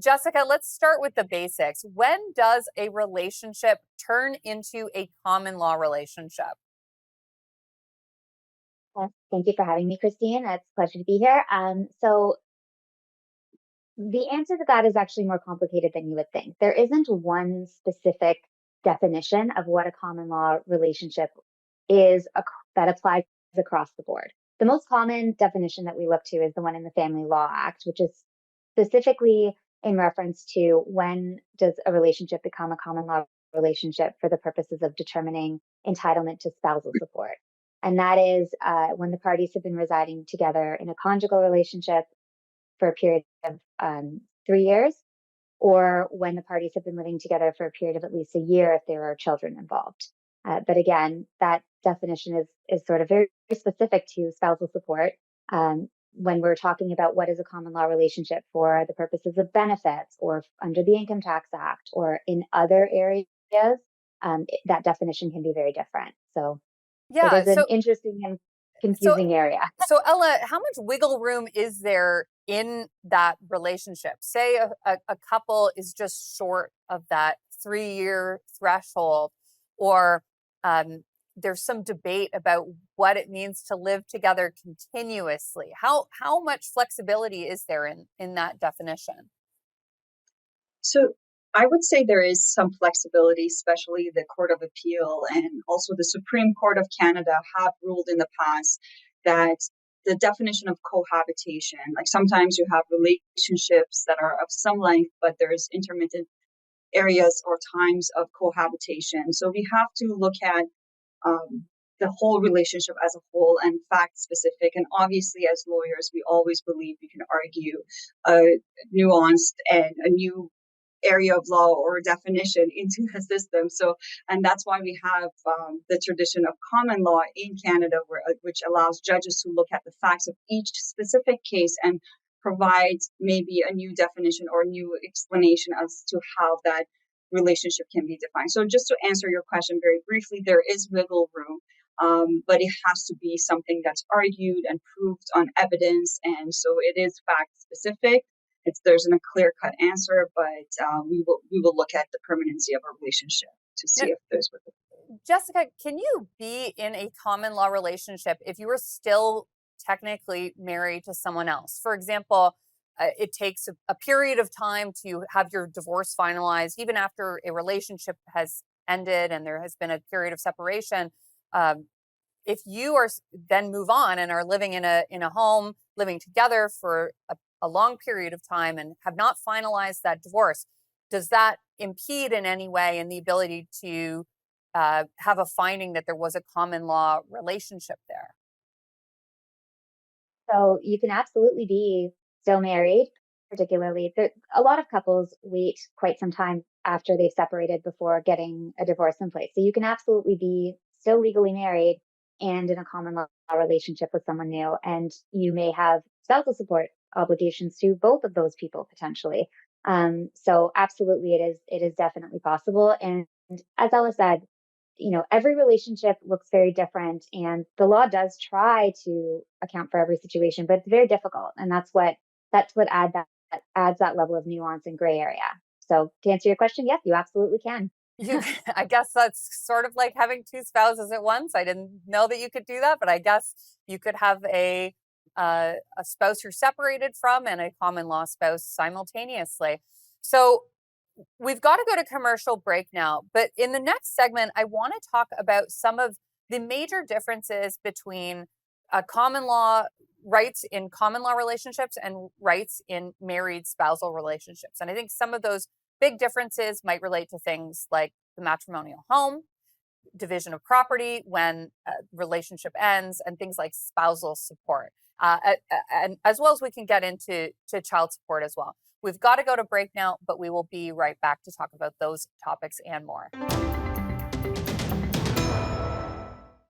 Jessica, let's start with the basics. When does a relationship turn into a common law relationship? Thank you for having me, Christine. It's a pleasure to be here. So the answer to that is actually more complicated than you would think. There isn't one specific definition of what a common law relationship is that applies across the board. The most common definition that we look to is the one in the Family Law Act, which is specifically in reference to when does a relationship become a common law relationship for the purposes of determining entitlement to spousal support. And that is when the parties have been residing together in a conjugal relationship for a period of 3 years, or when the parties have been living together for a period of at least a year if there are children involved. But again, that definition is sort of very specific to spousal support. When we're talking about what is a common law relationship for the purposes of benefits or under the Income Tax Act or in other areas, that definition can be very different. So it Yeah. is an So, interesting and so, confusing area. so Ella, how much wiggle room is there in that relationship? Say a couple is just short of that 3-year threshold, or there's some debate about what it means to live together continuously. How much flexibility is there in that definition? So I would say there is some flexibility, especially the Court of Appeal and also the Supreme Court of Canada have ruled in the past that the definition of cohabitation, like sometimes you have relationships that are of some length, but there's intermittent areas or times of cohabitation. So we have to look at the whole relationship as a whole and fact specific. And obviously, as lawyers, we always believe we can argue a nuanced and a new area of law or definition into the system. So, and that's why we have the tradition of common law in Canada, which allows judges to look at the facts of each specific case and provide maybe a new definition or a new explanation as to how that relationship can be defined. So just to answer your question very briefly, there is wiggle room, but it has to be something that's argued and proved on evidence. And so it is fact specific. There's a clear cut answer, but we will look at the permanency of a relationship to see Now, if there's wiggle room. Jessica, can you be in a common law relationship if you were still technically married to someone else? For example, it takes a period of time to have your divorce finalized, even after a relationship has ended and there has been a period of separation. If you are then move on and are living in a home, living together for a long period of time and have not finalized that divorce, does that impede in any way in the ability to have a finding that there was a common law relationship there? So you can absolutely be still married, particularly. A lot of couples wait quite some time after they've separated before getting a divorce in place. So you can absolutely be still legally married and in a common law relationship with someone new. And you may have spousal support obligations to both of those people potentially. So absolutely it is definitely possible. And as Ella said, every relationship looks very different and the law does try to account for every situation, but it's very difficult. And that's what adds that level of nuance and gray area. So to answer your question, yes, you absolutely can. I guess that's sort of like having two spouses at once. I didn't know that you could do that, but I guess you could have a spouse you're separated from and a common law spouse simultaneously. So we've got to go to commercial break now, but in the next segment, I want to talk about some of the major differences between common law rights in common law relationships and rights in married spousal relationships. And I think some of those big differences might relate to things like the matrimonial home, division of property when relationship ends, and things like spousal support. And as well as we can get into child support as well. We've got to go to break now, but we will be right back to talk about those topics and more.